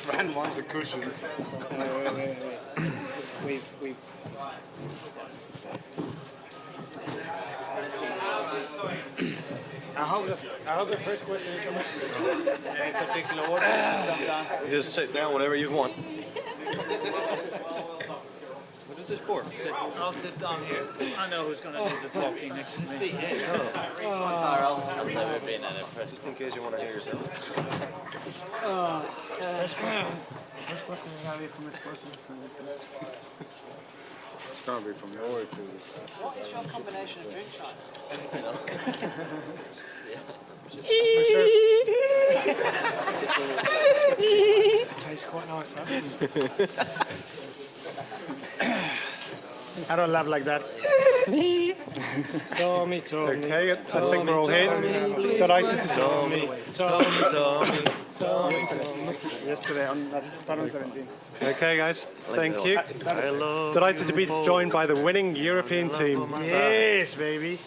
Fran wants a cushion. Wait. I hope the first question is coming. Any particular order? Just sit down whenever you want. What is this for? I'll sit down here. I know who's going to do the talking next to me. Sit here. I've never been in a press. Just in case you want to hear yourself. First question is going to be from this person. It's going to be from your two. What is your combination of drink, China? It tastes quite nice, huh? I don't laugh like that. Tommy. Okay, I think we're all here. Delighted to Tommy. Yesterday on Backroom 17. Okay, guys, thank you. Delighted to be joined by the winning European team. Yes, baby.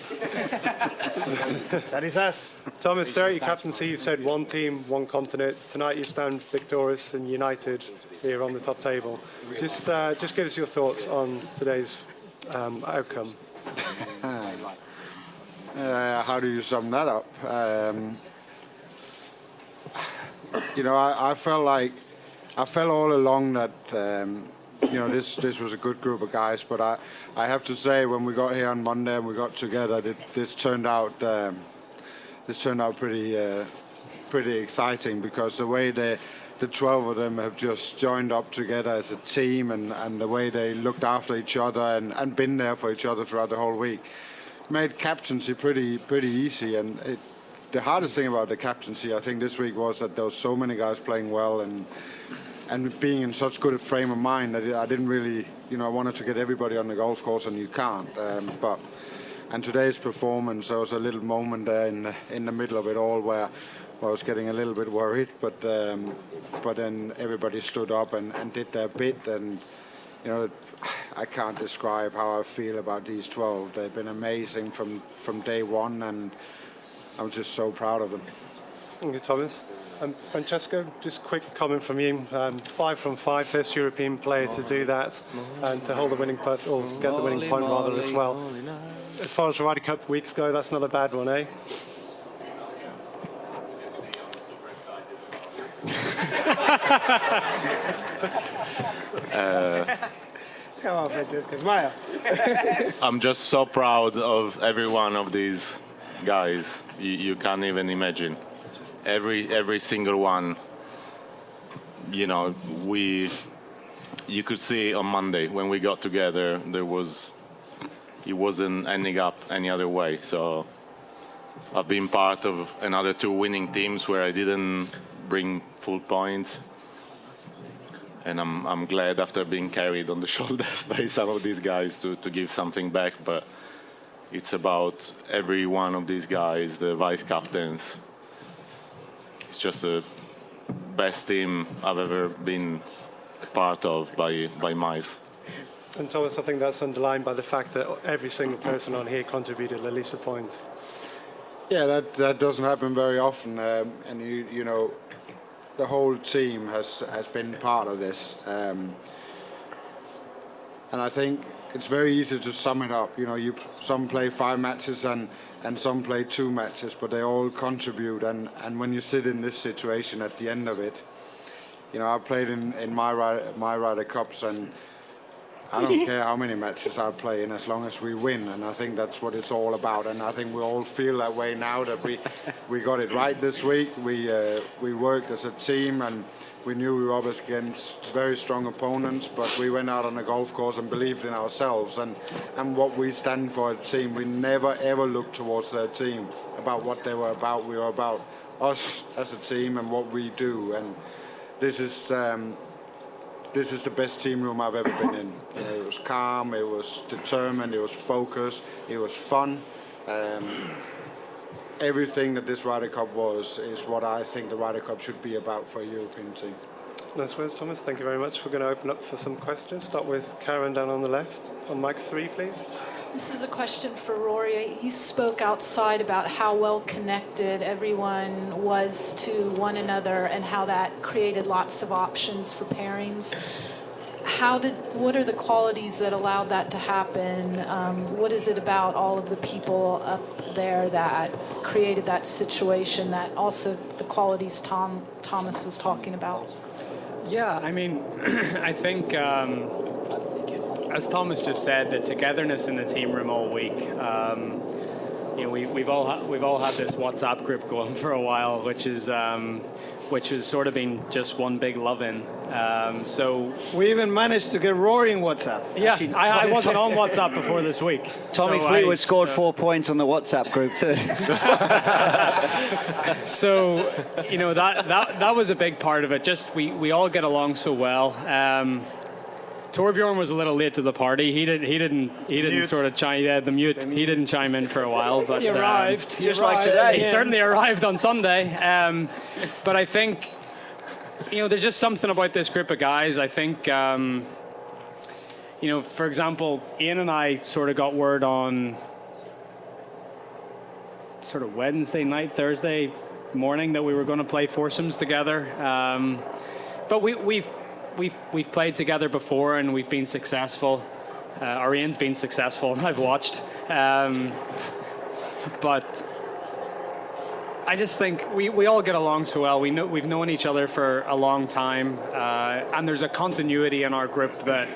That is us. Thomas, there at your captaincy, you've said one team, one continent. Tonight you stand victorious and united here on the top table. Just give us your thoughts on today's outcome. How do you sum that up? I felt all along that this was a good group of guys, but I have to say when we got here on Monday and we got together, this turned out pretty exciting, because the way the 12 of them have just joined up together as a team, and the way they looked after each other and been there for each other throughout the whole week made captaincy pretty easy. And the hardest thing about the captaincy, I think, this week was that there were so many guys playing well and being in such good a frame of mind that I didn't really, I wanted to get everybody on the golf course, and you can't. And today's performance, there was a little moment there in the middle of it all where I was getting a little bit worried, but then everybody stood up and did their bit, and I can't describe how I feel about these 12. They've been amazing from day one, and I'm just so proud of them. Thank you, Thomas. Francesco, just quick comment from you. 5 from 5, first European player to do that, and to hold the winning putt, or get the winning point rather as well. As far as the Ryder Cup weeks go, that's not a bad one, eh? Come on, Francesco, smile. I'm just so proud of every one of these guys. You can't even imagine. Every single one. You could see on Monday when we got together, it wasn't ending up any other way. So I've been part of another 2 winning teams where I didn't bring full points. And I'm glad, after being carried on the shoulders by some of these guys, to give something back. But it's about every one of these guys, the vice captains. It's just the best team I've ever been a part of by miles. And Thomas, I think that's underlined by the fact that every single person on here contributed at least a point. Yeah, that doesn't happen very often, and the whole team has been part of this, and I think it's very easy to sum it up. Some play 5 matches and some play 2 matches, but they all contribute. And when you sit in this situation at the end of it, I played in my Ryder Cups, and I don't care how many matches I play in, as long as we win. And I think that's what it's all about. And I think we all feel that way now, that we got it right this week. We worked as a team, and we knew we were up against very strong opponents, but we went out on the golf course and believed in ourselves and what we stand for as a team. We never ever looked towards their team about what they were about. We were about us as a team and what we do. And this is the best team room I've ever been in. It was calm, it was determined, it was focused, it was fun. Everything that this Ryder Cup is what I think the Ryder Cup should be about for a European team. Nice words, Thomas. Thank you very much. We're going to open up for some questions. Start with Karen down on the left. On mic 3, please. This is a question for Rory. You spoke outside about how well connected everyone was to one another and how that created lots of options for pairings. What are the qualities that allowed that to happen? What is it about all of the people up there that created that situation, that also the qualities Thomas was talking about? Yeah, I mean, I think, as Thomas just said, the togetherness in the team room all week. You know, we've all had this WhatsApp group going for a while, which has sort of been just one big love-in. So we even managed to get Rory in WhatsApp. Yeah, I wasn't on WhatsApp before this week. Tommy Fleetwood scored 4 points on the WhatsApp group too. So, you know, that was a big part of it. Just we all get along so well. Torbjorn was a little late to the party. He didn't sort of chime. Yeah, the mute. He didn't chime in for a while, but he arrived just like today. He certainly arrived on Sunday. But I think, you know, there's just something about this group of guys. I think, you know, for example, Ian and I sort of got word on sort of Wednesday night, Thursday morning that we were going to play foursomes together. But we've played together before and we've been successful. Or Ian's been successful, and I've watched. But I just think we all get along so well. We've known each other for a long time, and there's a continuity in our group that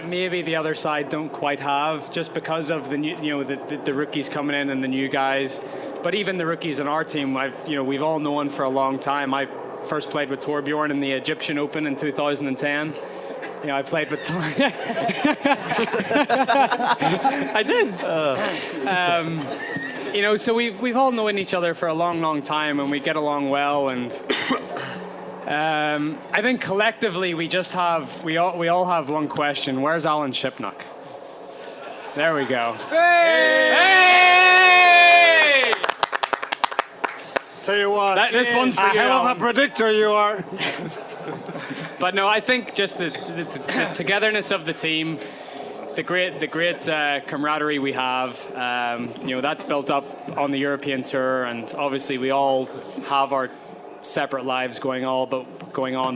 maybe the other side don't quite have, just because of the new, you know, the rookies coming in and the new guys. But even the rookies in our team, we've all known for a long time. I first played with Torbjorn in the Egyptian Open in 2010. You know, I played with I did. You know, so we've all known each other for a long, long time, and we get along well. And I think collectively we all have one question: where's Alan Shipnuck? There we go. Hey! Tell you what, This one's for you. Hell of a predictor you are. But no, I think just the togetherness of the team, the great camaraderie we have, you know, that's built up on the European tour, and obviously we all have our separate lives going on.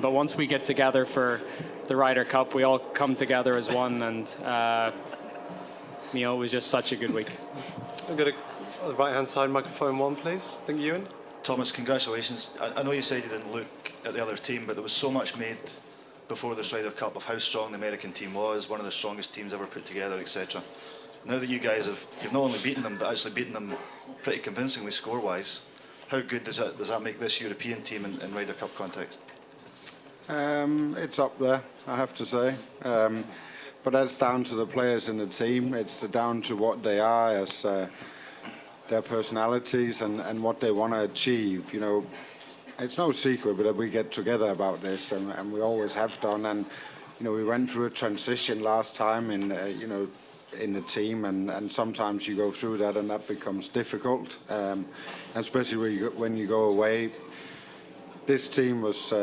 But once we get together for the Ryder Cup, we all come together as one, and you know, it was just such a good week. I'm going to the right-hand side, microphone 1, please. Thank you, Ewan. Thomas, congratulations. I know you said you didn't look at the other team, but there was so much made before this Ryder Cup of how strong the American team was, one of the strongest teams ever put together, etc. Now that you guys you've not only beaten them, but actually beaten them pretty convincingly score-wise, how good does that make this European team in Ryder Cup context? It's up there, I have to say. But that's down to the players in the team. It's down to what they are as their personalities and what they want to achieve. You know, it's no secret that we get together about this, and we always have done. And you know, we went through a transition last time in you know, in the team, and sometimes you go through that, and that becomes difficult, especially when you go away. This team was.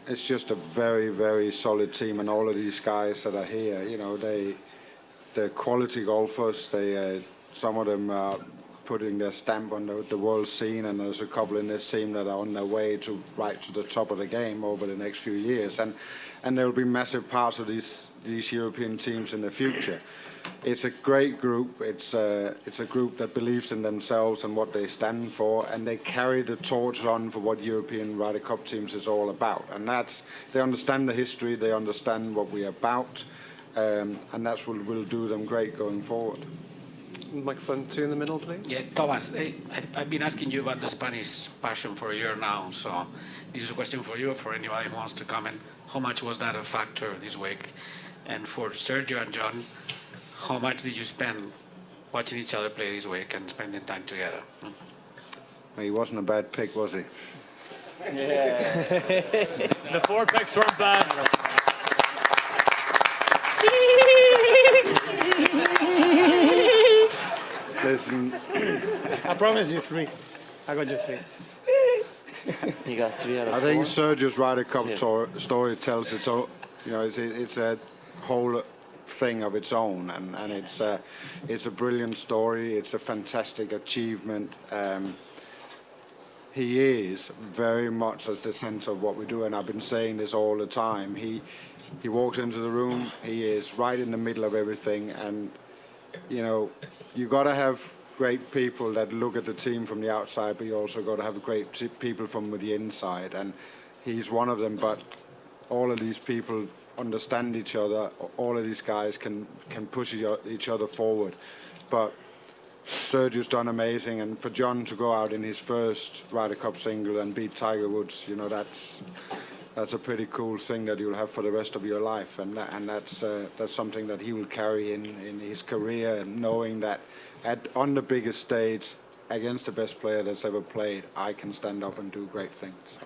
It's just a very, very solid team, and all of these guys that are here, you know, they're quality golfers. Some of them are putting their stamp on the world scene, and there's a couple in this team that are on their way right to the top of the game over the next few years, and there will be massive parts of these European teams in the future. It's a great group. It's a group that believes in themselves and what they stand for, and they carry the torch on for what European Ryder Cup teams is all about. And they understand the history, they understand what we're about, and that's what will do them great going forward. Microphone 2 in the middle, please. Yeah, Thomas, I've been asking you about the Spanish passion for a year now, so this is a question for you, for anybody who wants to comment. How much was that a factor this week? And for Sergio and John, how much did you spend watching each other play this week and spending time together? Well, he wasn't a bad pick, was he? Yeah. The 4 picks weren't bad. Listen, I promise you 3. I got you 3. You got 3 out of 4. I think Sergio's Ryder Cup story tells it. So, you know, it's a whole thing of its own, and it's a brilliant story. It's a fantastic achievement. He is very much as the center of what we do, and I've been saying this all the time. He walks into the room, he is right in the middle of everything, and you got to have great people that look at the team from the outside, but you also got to have great people from the inside, and he's one of them. But all of these people understand each other. All of these guys can push each other forward. But Sergio's done amazing, and for John to go out in his first Ryder Cup single and beat Tiger Woods, that's a pretty cool thing that you'll have for the rest of your life, and that's something that he will carry in his career, and knowing that on the biggest stage against the best player that's ever played, I can stand up and do great things.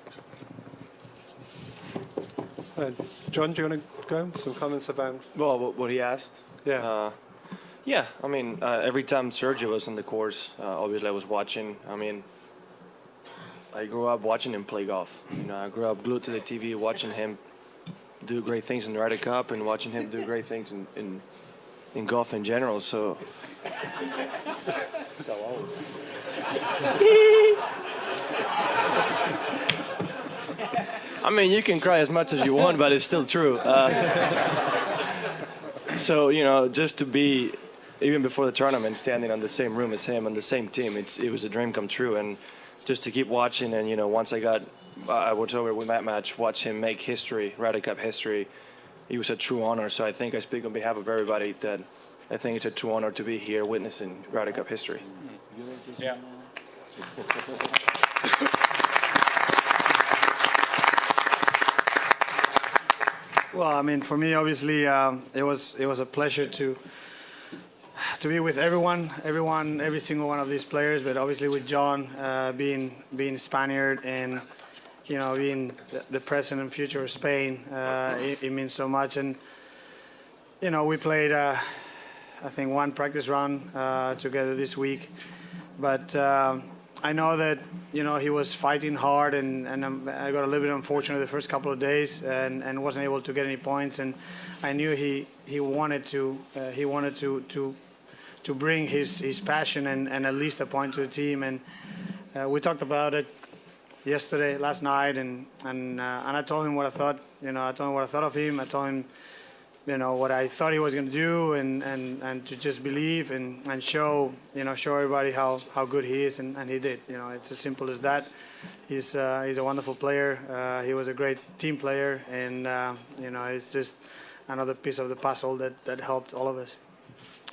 John, do you want to go? Some comments about... Well, what he asked? Yeah. Yeah, I mean, every time Sergio was on the course, obviously I was watching. I mean, I grew up watching him play golf. I grew up glued to the TV watching him do great things in the Ryder Cup and watching him do great things in golf in general, so... So old. I mean, you can cry as much as you want, but it's still true. So, just to be, even before the tournament, standing on the same room as him, on the same team, it was a dream come true. And just to keep watching, and, once I went over with that match, watch him make history, Ryder Cup history, it was a true honor. So I think I speak on behalf of everybody that I think it's a true honor to be here witnessing Ryder Cup history. Yeah. Well, I mean, for me, obviously, it was a pleasure to be with every single one of these players. But obviously, with John being Spaniard and being the present and future of Spain, it means so much. And we played, I think, one practice round together this week, but I know that he was fighting hard, and I got a little bit unfortunate the first couple of days and wasn't able to get any points. And I knew he wanted to bring his passion and at least a point to the team. And we talked about it last night, and I told him what I thought. I told him what I thought of him. I told him what I thought he was going to do, and to just believe and show everybody how good he is, and he did. It's as simple as that. He's a wonderful player. He was a great team player, and it's just another piece of the puzzle that helped all of us.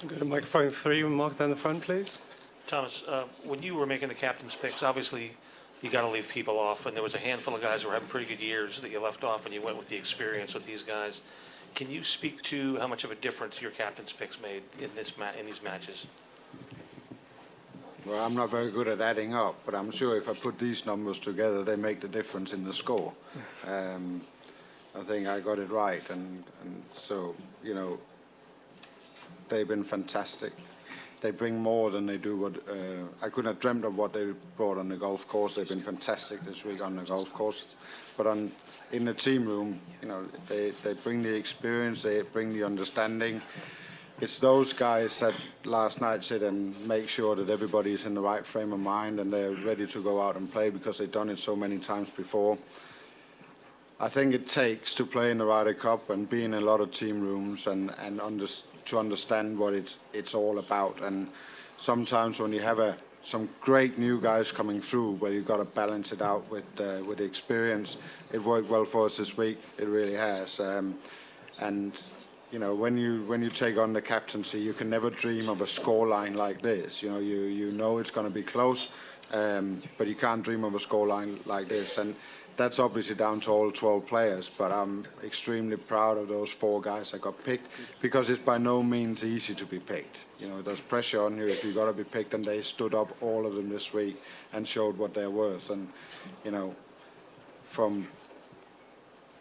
Go to microphone 3, Mark down the front, please. Thomas, when you were making the captain's picks, obviously you got to leave people off, and there was a handful of guys who were having pretty good years that you left off, and you went with the experience of these guys. Can you speak to how much of a difference your captain's picks made in these matches? Well, I'm not very good at adding up, but I'm sure if I put these numbers together, they make the difference in the score. I think I got it right, and so, they've been fantastic. They bring more than they do what I couldn't have dreamt of what they brought on the golf course. They've been fantastic this week on the golf course, but in the team room, they bring the experience, they bring the understanding. It's those guys that last night sit and make sure that everybody's in the right frame of mind and they're ready to go out and play because they've done it so many times before. I think it takes to play in the Ryder Cup and be in a lot of team rooms and to understand what it's all about. And sometimes when you have some great new guys coming through, where you've got to balance it out with the experience, it worked well for us this week. It really has. And when you take on the captaincy, you can never dream of a scoreline like this. You know it's going to be close, but you can't dream of a scoreline like this. And that's obviously down to all 12 players, but I'm extremely proud of those 4 guys that got picked, because it's by no means easy to be picked. There's pressure on you if you've got to be picked, and they stood up, all of them this week, and showed what they're worth. And, from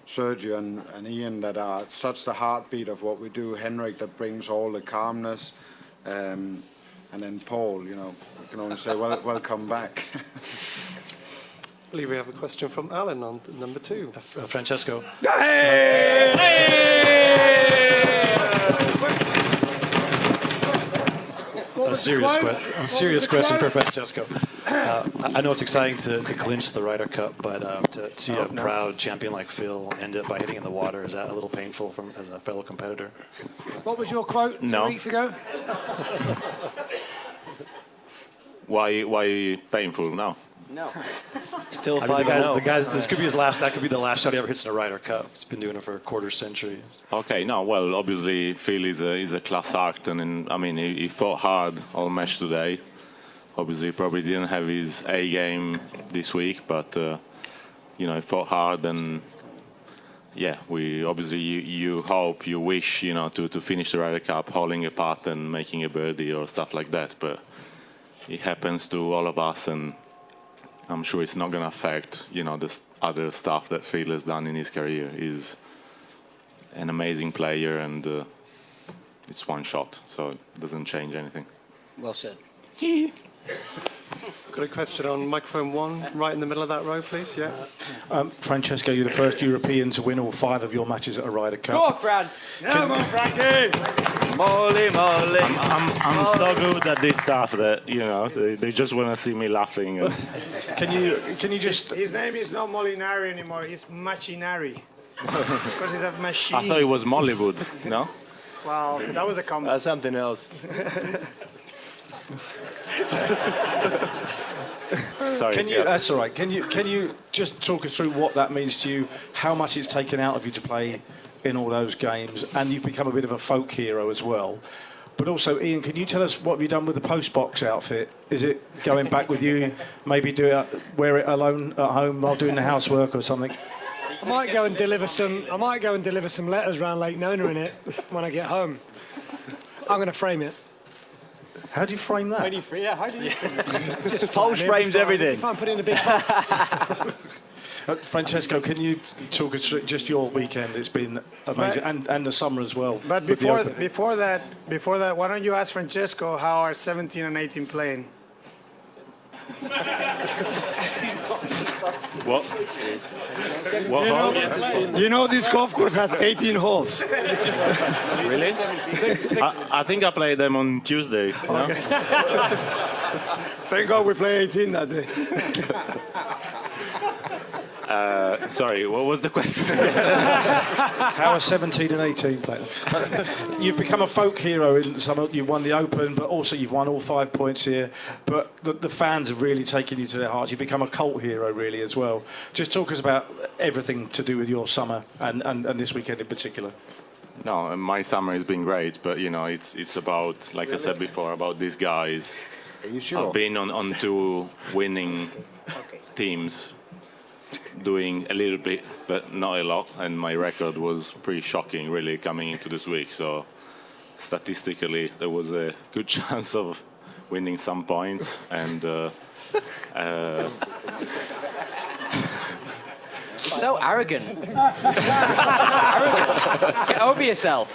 Sergio and Ian, that are such the heartbeat of what we do, Henrik that brings all the calmness, and then Paul, we can only say, welcome back. I believe we have a question from Alan on number 2. Francesco. Hey! a serious question for Francesco. I know it's exciting to clinch the Ryder Cup, but to see a proud champion like Phil end it by hitting in the water, is that a little painful as a fellow competitor? What was your quote 2 weeks ago? Why painful now? No. Still 5-0. The guys, this could be his last. That could be the last shot he ever hits in a Ryder Cup. He's been doing it for a quarter century. Okay, no, well, obviously Phil is a class act, and I mean he fought hard all match today. Obviously, probably didn't have his A game this week, but he fought hard, and yeah, we obviously you hope, you wish, to finish the Ryder Cup holding a putt and making a birdie or stuff like that, but it happens to all of us, and I'm sure it's not going to affect, the other stuff that Phil has done in his career. He's an amazing player, and it's one shot, so it doesn't change anything. Well said. Got a question on microphone 1, right in the middle of that row, please. Yeah. Francesco, you're the first European to win all 5 of your matches at a Ryder Cup. Go on, Fran. Come on, Frankie. Molly. I'm so good at this stuff that they just want to see me laughing. Can you just? His name is not Molinari anymore. He's Machinari. Because he's a machine. I thought it was Mollywood. No. Well, that was a comment. That's something else. Sorry. That's all right. Can you just talk us through what that means to you? How much it's taken out of you to play in all those games, and you've become a bit of a folk hero as well. But also, Ian, can you tell us what have you done with the post box outfit? Is it going back with you? Maybe wear it alone at home while doing the housework or something? I might go and deliver some letters around Lake Nona in it when I get home. I'm going to frame it. How do you frame that? How do you frame it? Just false frames everything. If I'm putting in a big box. Francesco, can you talk us through just your weekend? It's been amazing, and the summer as well. But before that, why don't you ask Francesco how are 17 and 18 playing? What? This golf course has 18 holes. Really? I think I played them on Tuesday. No? Thank God we play 18 that day. Sorry, what was the question? How are 17 and 18 playing? You've become a folk hero in some. You won the Open, but also you've won all 5 points here. But the fans have really taken you to their hearts. You've become a cult hero, really, as well. Just talk us about everything to do with your summer and this weekend in particular. No, my summer has been great, but it's about, like I said before, about these guys. Are you sure? I've been on 2 winning teams, doing a little bit, but not a lot, and my record was pretty shocking, really, coming into this week. So statistically, there was a good chance of winning some points, and So arrogant. Get over yourself.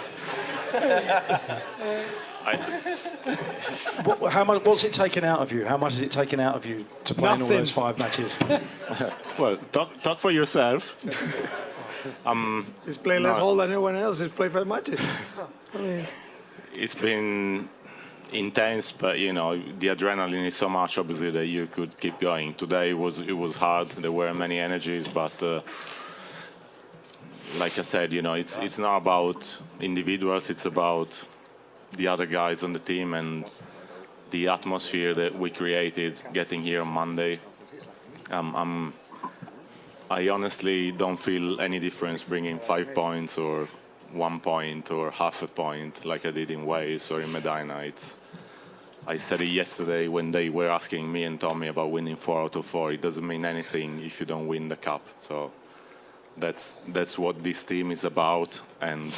What's it taken out of you? How much has it taken out of you to play in all those 5 matches? Well, talk for yourself. He's played less hole than anyone else. He's played 5 matches. It's been intense, but the adrenaline is so much, obviously, that you could keep going. Today it was hard. There were many energies, but like I said, it's not about individuals. It's about the other guys on the team and the atmosphere that we created getting here on Monday. I honestly don't feel any difference bringing 5 points or 1 point or half a point like I did in Wales or in Medina. I said it yesterday when they were asking me and Tommy about winning 4 out of 4. It doesn't mean anything if you don't win the cup. So that's what this team is about, and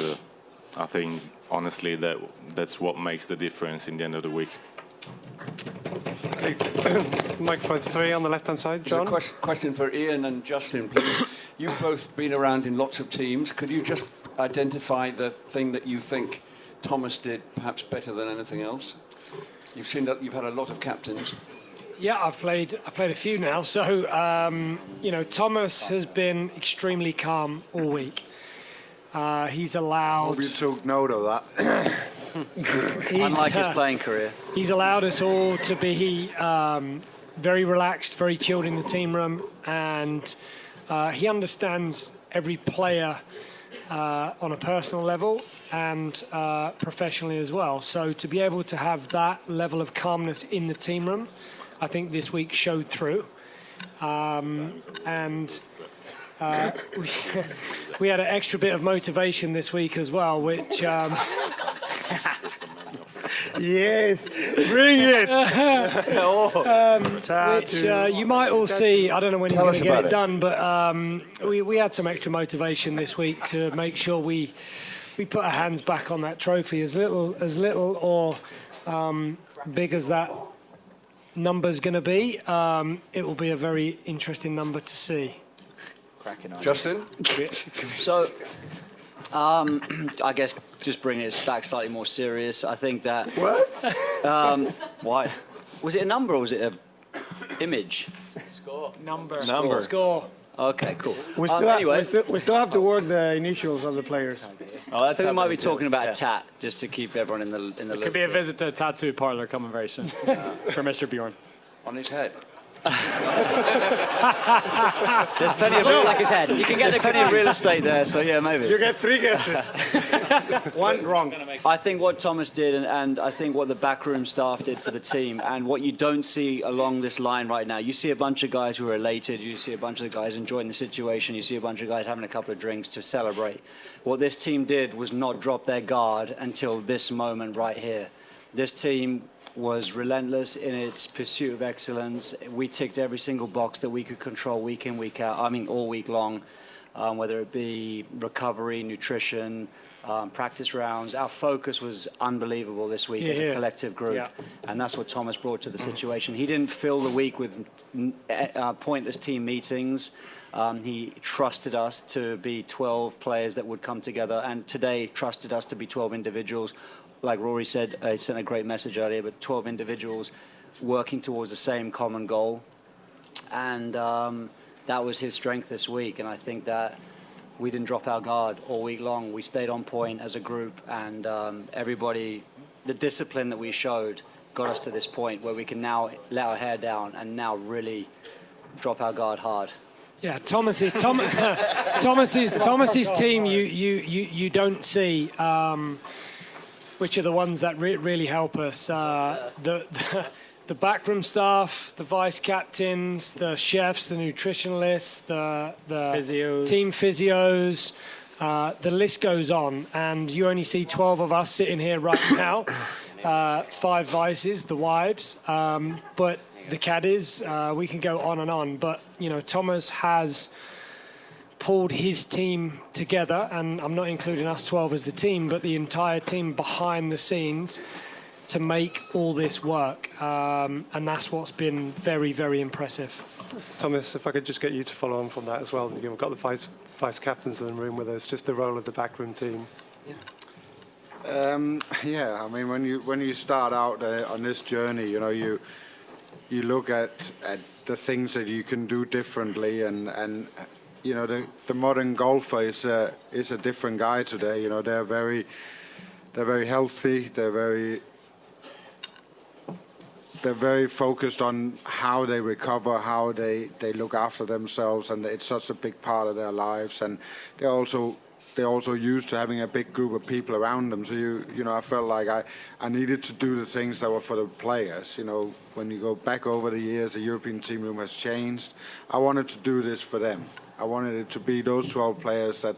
I think honestly that's what makes the difference in the end of the week. Okay. Microphone 3 on the left-hand side, John. There's a question for Ian and Justin, please. You've both been around in lots of teams. Could you just identify the thing that you think Thomas did perhaps better than anything else? You've seen that you've had a lot of captains. Yeah, I've played a few now. So Thomas has been extremely calm all week. He's allowed. Hope you took note of that. Unlike his playing career. He's allowed us all to be very relaxed, very chilled in the team room, and he understands every player on a personal level and professionally as well. So to be able to have that level of calmness in the team room, I think this week showed through. We had an extra bit of motivation this week as well, which... Yes, bring it. Which you might all see. I don't know when he's going to get it done, but we had some extra motivation this week to make sure we put our hands back on that trophy. As little or big as that number's going to be, it will be a very interesting number to see. Cracking on. Justin? So, I guess just bringing it back slightly more serious, I think that... What? Why? Was it a number or was it an image? Score. Number. Score. Okay, cool. We still have to work the initials of the players. I think we might be talking about a tat, just to keep everyone in the loop. Could be a visit to a tattoo parlor coming very soon for Mr. Bjorn. On his head. There's plenty of like his head. You can get plenty of real estate there, so yeah, maybe. You get 3 guesses. One wrong. I think what Thomas did, and I think what the backroom staff did for the team, and what you don't see along this line right now, you see a bunch of guys who are elated, you see a bunch of the guys enjoying the situation, you see a bunch of guys having a couple of drinks to celebrate. What this team did was not drop their guard until this moment right here. This team was relentless in its pursuit of excellence. We ticked every single box that we could control week in, week out, all week long, whether it be recovery, nutrition, practice rounds. Our focus was unbelievable this week as a collective group, and that's what Thomas brought to the situation. He didn't fill the week with pointless team meetings. He trusted us to be 12 players that would come together, and today trusted us to be 12 individuals. Like Rory said, he sent a great message earlier, but 12 individuals working towards the same common goal. And that was his strength this week. And I think that we didn't drop our guard all week long. We stayed on point as a group, and everybody, the discipline that we showed got us to this point where we can now let our hair down and now really drop our guard hard. Yeah, Thomas's team you don't see. Which are the ones that really help us. The backroom staff, the vice captains, the chefs, the nutritionalists, the physios. Team physios. The list goes on, and you only see 12 of us sitting here right now. 5 vices, the wives, but the caddies. We can go on and on, but Thomas has pulled his team together, and I'm not including us 12 as the team, but the entire team behind the scenes to make all this work. And that's what's been very, very impressive. Thomas, if I could just get you to follow on from that as well. We've got the vice captains in the room with us, just the role of the backroom team. Yeah, I mean, when you start out on this journey, you look at the things that you can do differently, and the modern golfer is a different guy today. They're very healthy. They're very focused on how they recover, how they look after themselves, and it's such a big part of their lives. And they're also used to having a big group of people around them. So I felt like I needed to do the things that were for the players. When you go back over the years, the European team room has changed. I wanted to do this for them. I wanted it to be those 12 players that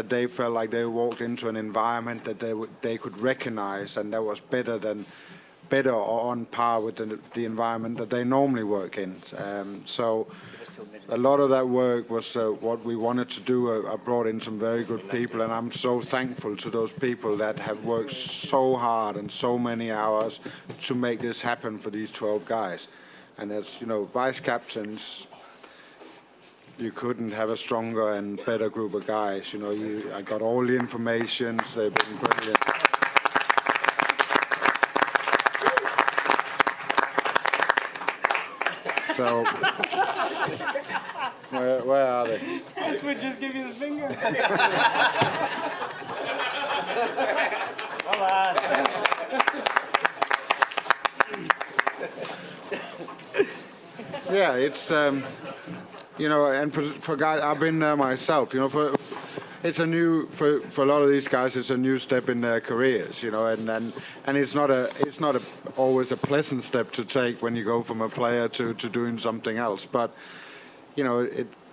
they felt like they walked into an environment that they could recognize, and that was better or on par with the environment that they normally work in. So a lot of that work was what we wanted to do. I brought in some very good people, and I'm so thankful to those people that have worked so hard and so many hours to make this happen for these 12 guys. And as vice captains, you couldn't have a stronger and better group of guys. I got all the information. They've been brilliant. So, where are they? This would just give you the finger. Come on. Yeah, it's you know, and for guys, I've been there myself. You know, it's a new for a lot of these guys. It's a new step in their careers. You know, and it's not always a pleasant step to take when you go from a player to doing something else. But you know,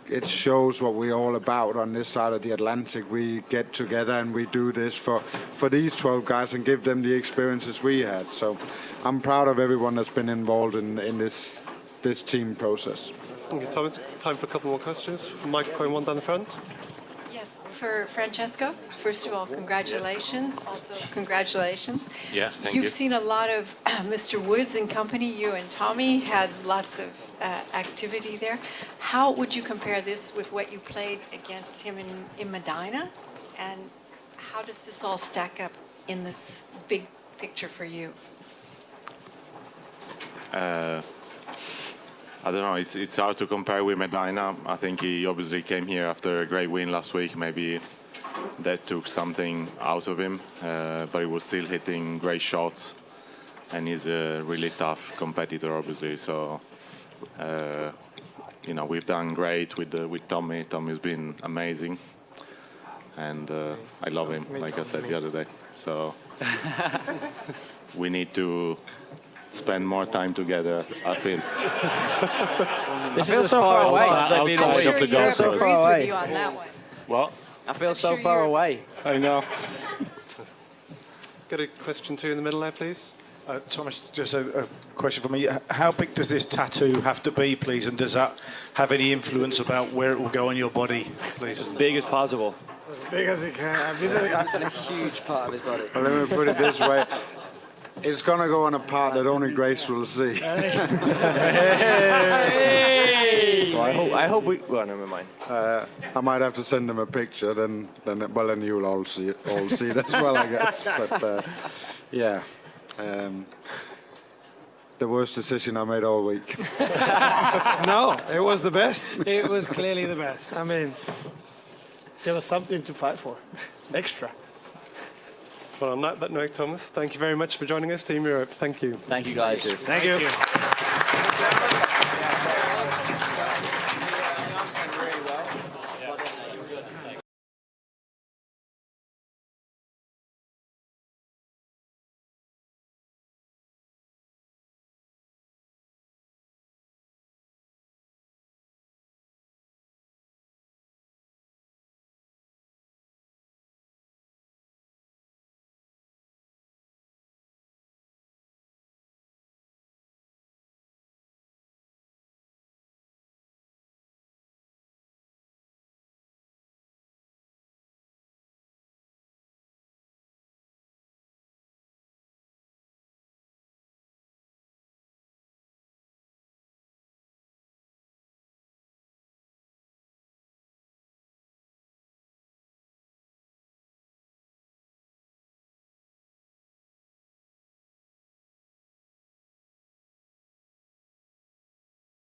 it shows what we're all about on this side of the Atlantic. We get together and we do this for these 12 guys and give them the experiences we had. So I'm proud of everyone that's been involved in this team process. Thank you, Thomas. Time for a couple more questions. Microphone one down the front. Yes, for Francesco, first of all, congratulations. Also, congratulations. Yeah, thank You've you. seen a lot of Mr. Woods and company. You and Tommy had lots of activity there. How would you compare this with what you played against him in Medina? And how does this all stack up in this big picture for you? I don't know. It's hard to compare with Medina. I think he obviously came here after a great win last week. Maybe that took something out of him, but he was still hitting great shots, and he's a really tough competitor, obviously. So, you know, we've done great with Tommy. Tommy's been amazing, and I love him, like I said the other day. So we need to spend more time together, I feel. This is so far away. I'm sure Europe agrees with you on that one. Well, I feel so far away. I know. Got a question two in the middle there, please. Thomas, just a question for me. How big does this tattoo have to be, please? And does that have any influence about where it will go on your body, please? As big as possible. As big as it can. It's a huge part of his body. Well, let me put it this way. It's going to go on a part that only Grace will see. Hey! Well, I hope we... Well, never mind. I might have to send them a picture, then you'll all see it as well, I guess. But, yeah. The worst decision I made all week. No, it was the best. It was clearly the best. I mean, there was something to fight for. Extra. Well, on that note, Thomas, thank you very much for joining us, Team Europe. Thank you. Thank you, guys. Thank you.